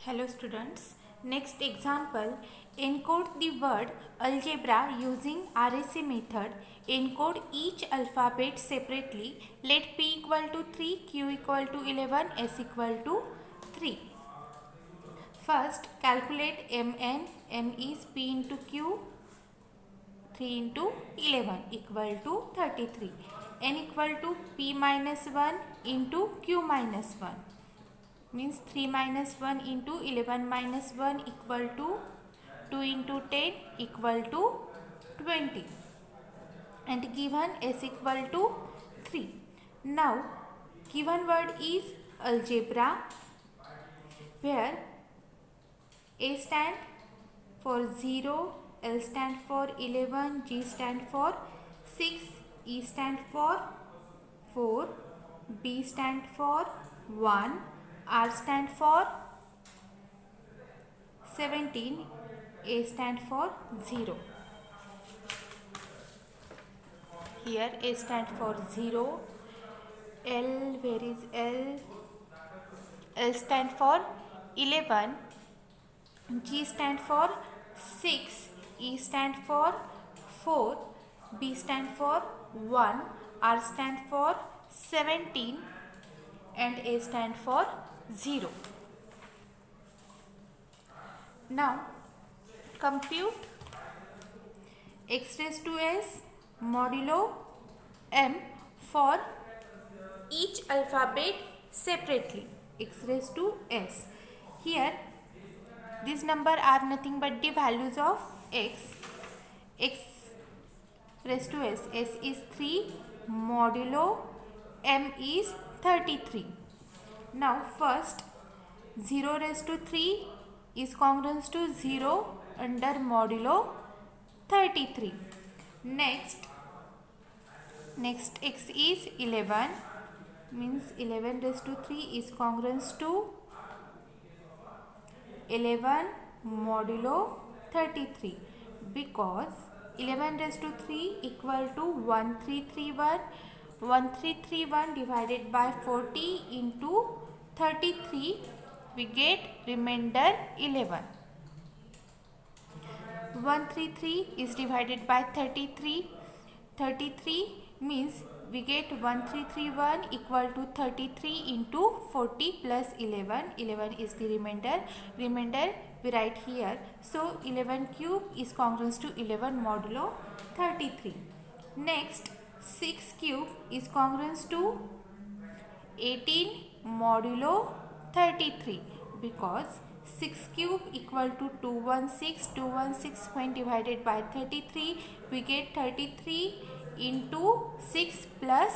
Hello students. Next example, encode the word algebra using RSA method. Encode each alphabet separately. Let p equal to 3, q equal to 11, s equal to 3. First, calculate mn. M is p into q. 3 into 11 equal to 33. N equal to p minus 1 into q minus 1. Means 3 minus 1 into 11 minus 1 equal to 2 into 10 equal to 20, and given s equal to 3. Now given word is algebra, where a stand for 0, L stand for 11, G stand for 6, E stand for 4, B stand for 1, R stand for 17, A stand for 0. Here A stand for 0, L, where is L? L stand for 11, G stand for 6, E stand for 4, B stand for 1, R stand for 17, and A stand for 0. Now compute x raised to s modulo m for each alphabet separately. X raised to s. Here these numbers are nothing but the values of x. X raised to s. S is 3, modulo m is 33. Now first 0 raised to 3 is congruent to 0 under modulo 33. Next x is 11, means 11 raised to 3 is congruent to 11 modulo 33, because 11 raised to 3 equal to 1331. 1331 divided by 40 into 33, we get remainder 11. 133 is divided by 33. 33 means we get 1331 equal to 33 into 40 plus 11. 11 is the remainder. Remainder we write here. So 11 cube is congruent to 11 modulo 33. Next 6 cube is congruent to 18 modulo 33, because 6 cube equal to 216. 216 when divided by 33, we get 33 into 6 plus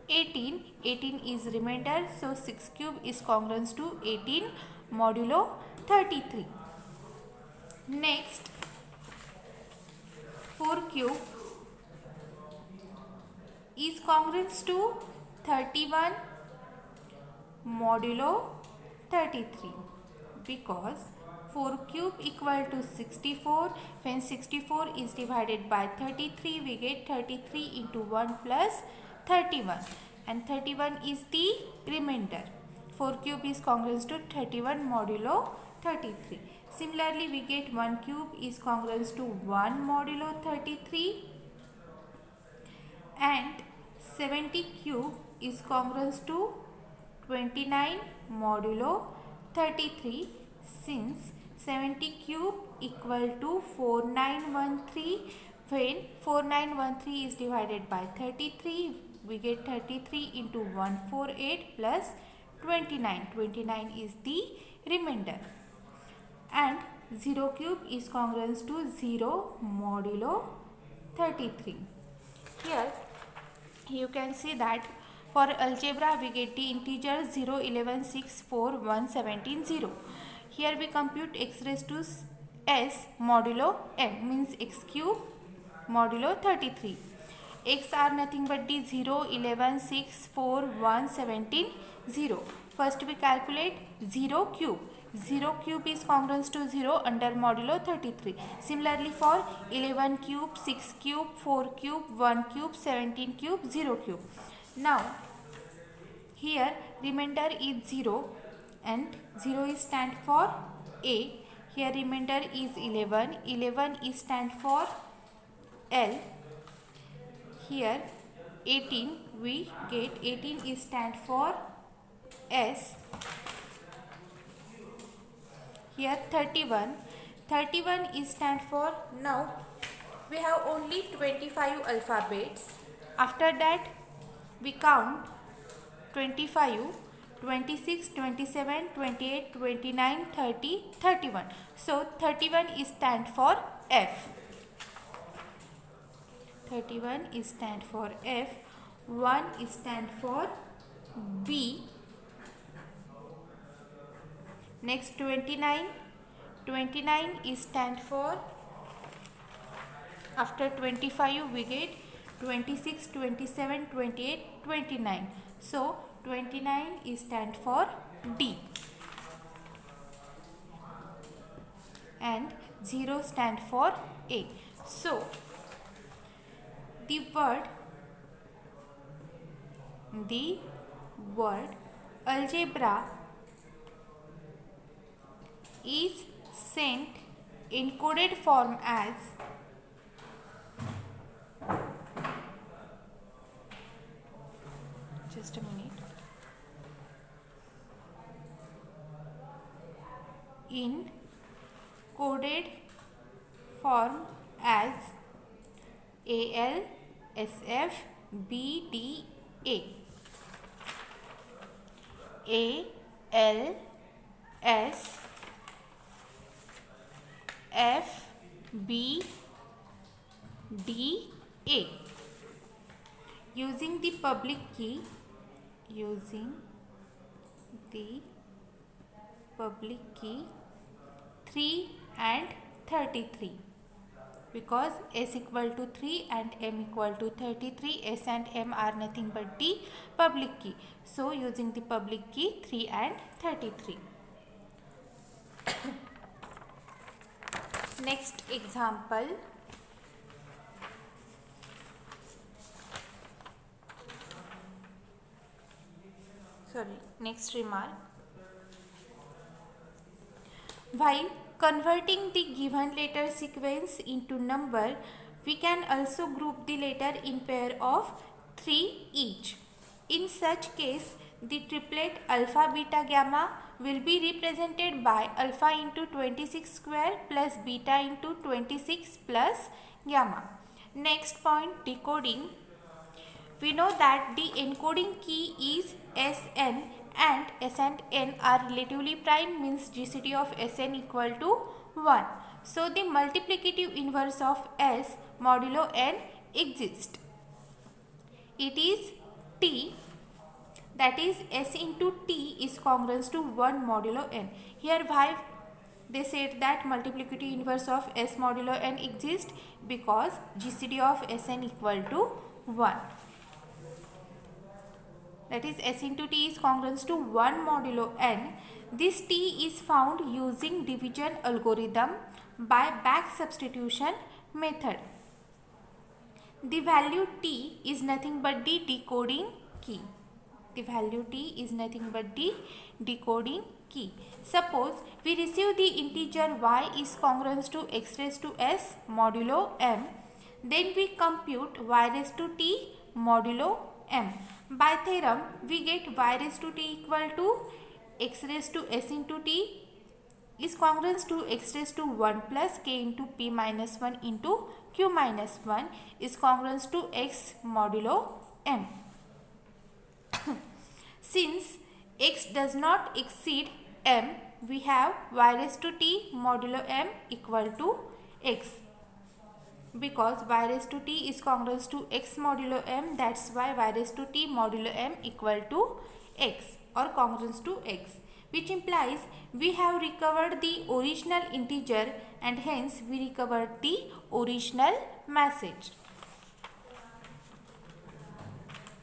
18. 18 is remainder, so 6 cube is congruent to 18 modulo 33. Next 4 cube is congruent to 31 modulo 33, because 4 cube equal to 64. When 64 is divided by 33, we get 33 into 1 plus 31, and 31 is the remainder. 4 cube is congruent to 31 modulo 33. Similarly, we get 1 cube is congruent to 1 modulo 33, and 70 cube is congruent to 29 modulo 33, since 70 cube equal to 4913. When 4913 is divided by 33, we get 33 into 148 plus 29. 29 is the remainder. And 0 cube is congruent to 0 modulo 33. Here you can see that for algebra we get the integers 0, 11, 6, 4, 1, 17, 0. Here we compute x raised to s modulo m, means x cube modulo 33. X are nothing but the 0, 11, 6, 4, 1, 17, 0. First we calculate 0 cube. 0 cube is congruent to 0 under modulo 33. Similarly for 11 cube, 6 cube, 4 cube, 1 cube, 17 cube, 0 cube. Now here remainder is 0, and 0 is stand for A. Here remainder is 11. 11 is stand for L. Here 18 we get 18 is stand for S. Here 31. 31 is stand for, now we have only 25 alphabets. After that we count 25, 26, 27, 28, 29, 30, 31. So 31 is stand for F. 31 is stand for F. 1 is stand for B. Next 29. 29 is stand for, after 25 we get 26, 27, 28, 29. So 29 is stand for D. And 0 stand for A. So the word algebra is sent in coded form as just a minute. In coded form as AL, SF, BD, A. AL, S, F, B, D, A. Using the public key, 3 and 33, because S equal to 3 and M equal to 33, S and M are nothing but the public key. So using the public key 3 and 33. Next example. Next remark. While converting the given letter sequence into number, we can also group the letter in pair of 3 each. In such case, the triplet alpha, beta, gamma will be represented by alpha into 26 square plus beta into 26 plus gamma. Next point, decoding. We know that the encoding key is Sn and S and N are relatively prime, means GCD of Sn equal to 1. So the multiplicative inverse of S modulo N exists. It is T, that is S into T is congruent to 1 modulo N. Here why they said that multiplicative inverse of S modulo N exists? Because GCD of Sn equal to 1. That is S into T is congruent to 1 modulo N. This T is found using division algorithm by back substitution method. The value T is nothing but the decoding key. The value T is nothing but the decoding key. Suppose we receive the integer y is congruent to x raised to s modulo m. Then we compute y raised to t modulo m. By theorem, we get y raised to t equal to x raised to s into t is congruent to x raised to 1 plus k into p minus 1 into q minus 1 is congruent to x modulo m. Since x does not exceed m, we have y raised to t modulo m equal to x. Because y raised to t is congruent to x modulo m, that's why y raised to t modulo m equal to x or congruent to x, which implies we have recovered the original integer and hence we recovered the original message.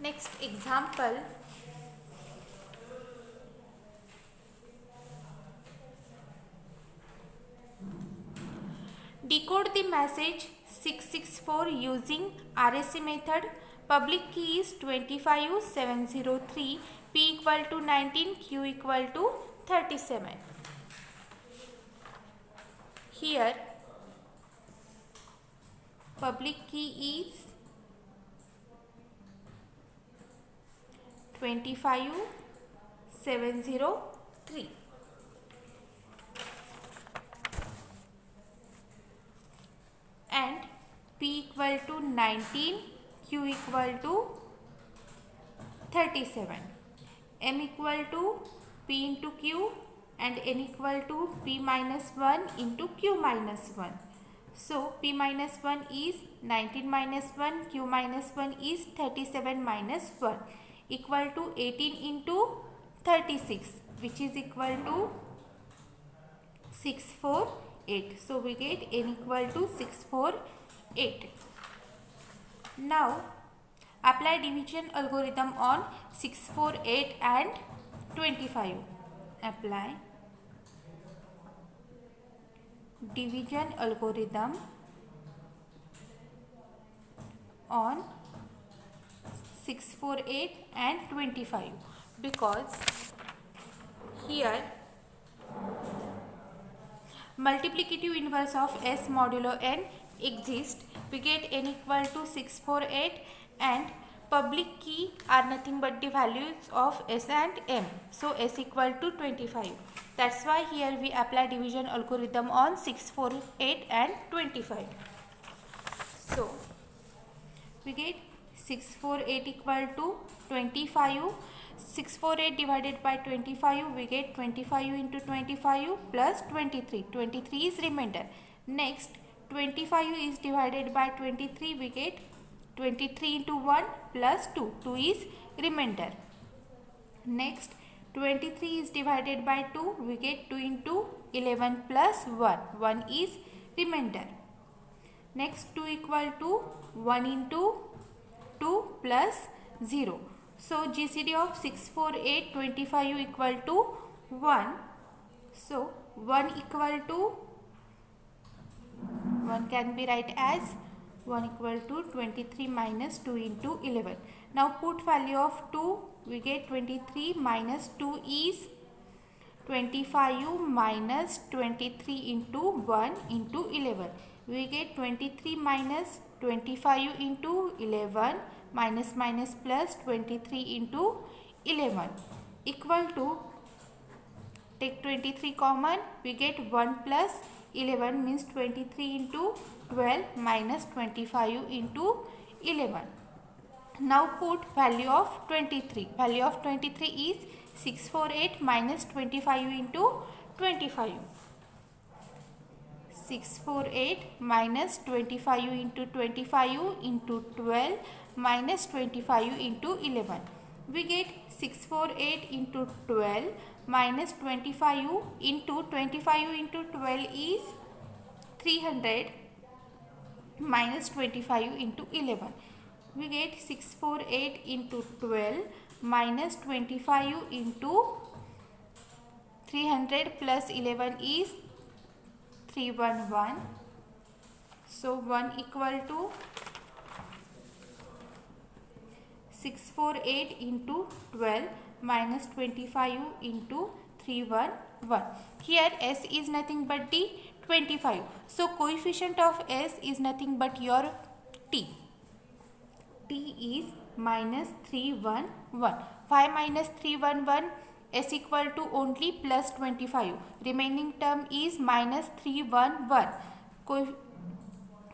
Next example. Decode the message 664 using RSA method. Public key is 25703, P equal to 19, Q equal to 37. here public key is 25703 and P equal to 19, Q equal to 37, M equal to P into Q and N equal to P minus 1 into Q minus 1. So P minus 1 is 19 minus 1, Q minus 1 is 37 minus 1 equal to 18 into 36, which is equal to 648. So we get N equal to 648. Now apply division algorithm on 648 and 25. Apply division algorithm on 648 and 25 because here multiplicative inverse of S modulo n exists. We get n equal to 648 and public key are nothing but the values of S and M. So S equal to 25. That's why here we apply division algorithm on 648 and 25. So we get 648 equal to 25. 648 divided by 25, we get 25 into 25 plus 23. 23 is remainder. Next 25 is divided by 23, we get 23 into 1 plus 2. 2 is remainder. Next 23 is divided by 2, we get 2 into 11 plus 1. 1 is remainder. Next 2 equal to 1 into 2 plus 0. So GCD of 648 25 equal to 1. So 1 equal to 1 can be write as 1 equal to 23 minus 2 into 11. Now put value of 2, we get 23 minus 2 is 25 minus 23 into 1 into 11. We get 23 minus 25 into 11 minus minus plus 23 into 11 equal to, take 23 common, we get 1 plus 11 means 23 into 12 minus 25 into 11. Now put value of 23. Value of 23 is 648 minus 25 into 25. 648 minus 25 into 25 into 12 minus 25 into 11. We get 648 into 12 minus 25 into 25 into 12 is 300 minus 25 into 11. We get 648 into 12 minus 25 into 300 plus 11 is 311. So 1 equal to 648 into 12 minus 25 into 311. Here S is nothing but the 25. So coefficient of S is nothing but your T. T is minus 311. 5 minus 311, S equal to only plus 25. Remaining term is minus 311.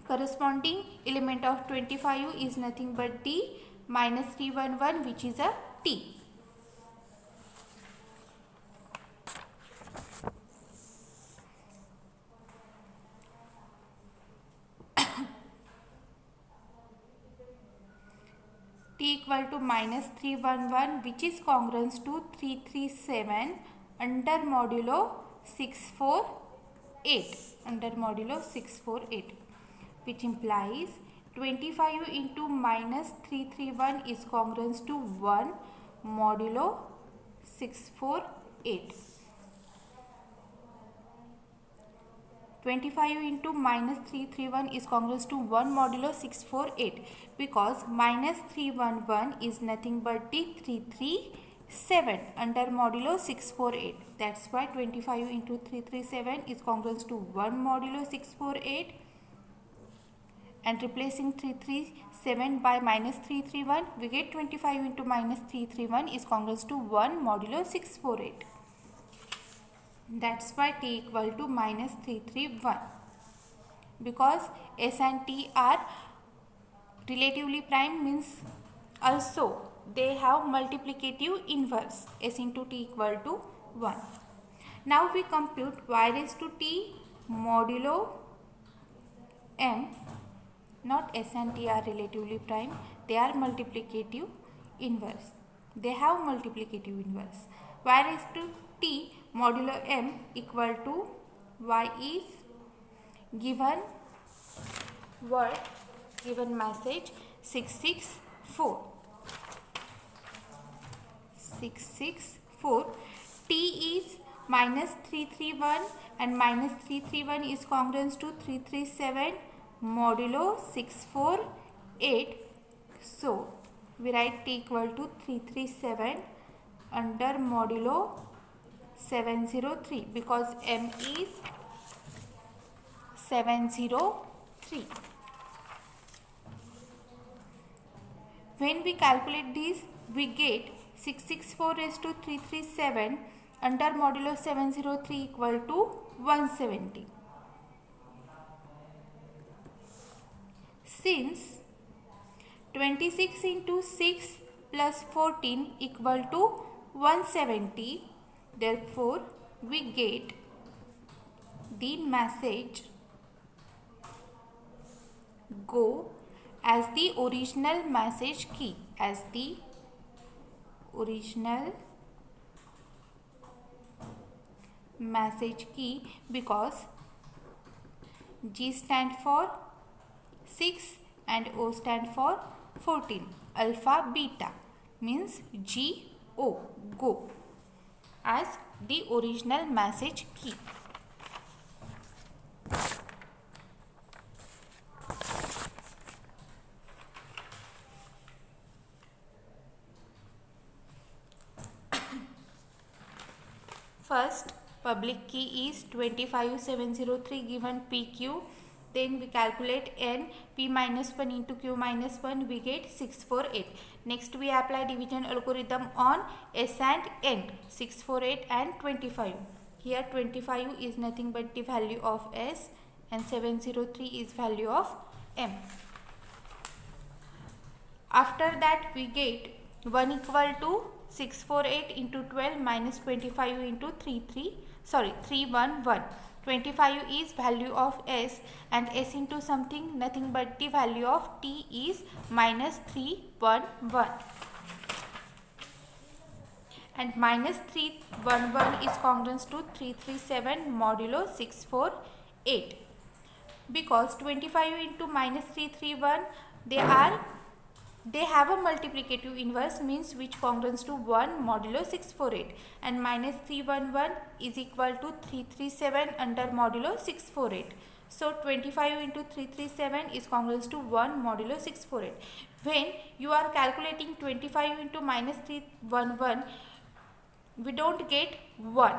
Corresponding element of 25 is nothing but the minus 311, which is a T. T equal to minus 311, which is congruent to 337 under modulo 648. Under modulo 648, which implies 25 into minus 331 is congruent to 1 modulo 648. 25 into minus 331 is congruent to 1 modulo 648 because minus 311 is nothing but the 337. 7 under modulo 648. That's why 25 into 337 is congruent to 1 modulo 648. And replacing 337 by minus 331, we get 25 into minus 331 is congruent to 1 modulo 648. That's why t equal to minus 331. Because s and t are relatively prime, means also they have multiplicative inverse. S into t equal to 1. Now we compute y raised to t modulo m. Not s and t are relatively prime, they are multiplicative inverse. They have multiplicative inverse. Y raised to t modulo m equal to y is given word, given message 664. 664. T is minus 331 and minus 331 is congruent to 337 modulo 648. So we write t equal to 337 under modulo 703 because m is 703. When we calculate this, we get 664 raised to 337 under modulo 703 equal to 170. Since 26 into 6 plus 14 equal to 170, therefore we get the message go as the original message key, as the original message key, because G stand for 6 and O stand for 14. Alpha beta means GO, go, as the original message key. First, public key is 25703 given PQ. Then we calculate n, p minus 1 into q minus 1, we get 648. Next we apply division algorithm on s and n, 648 and 25. Here 25 is nothing but the value of s and 703 is value of m. After that we get 1 equal to 648 into 12 minus 25 into 311. 25 is value of s and s into something nothing but the value of t is minus 311. And minus 311 is congruent to 337 modulo 648. Because 25 into minus 331 they have a multiplicative inverse, means which congruent to 1 modulo 648, and minus 311 is equal to 337 under modulo 648. So 25 into 337 is congruent to 1 modulo 648. When you are calculating 25 into minus 311, we don't get 1.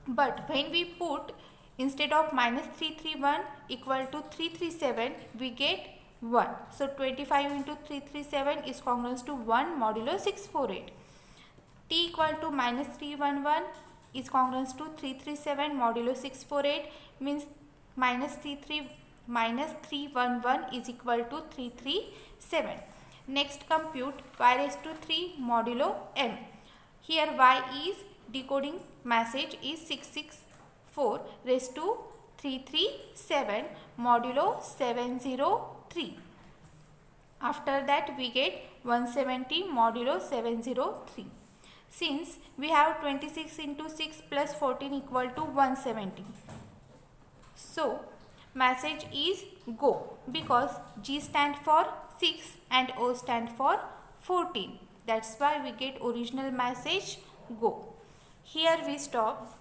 But when we put instead of minus 331 equal to 337, we get 1. So 25 into 337 is congruent to 1 modulo 648. T equal to minus 311 is congruent to 337 modulo 648, means minus 311 is equal to 337. Next compute y raised to 3 modulo m. Here y is decoding message is 664 raised to 337 modulo 703. After that we get 170 modulo 703. Since we have 26 into 6 plus 14 equal to 170. So message is go, because G stand for 6 and O stand for 14. That's why we get original message go. Here we stop.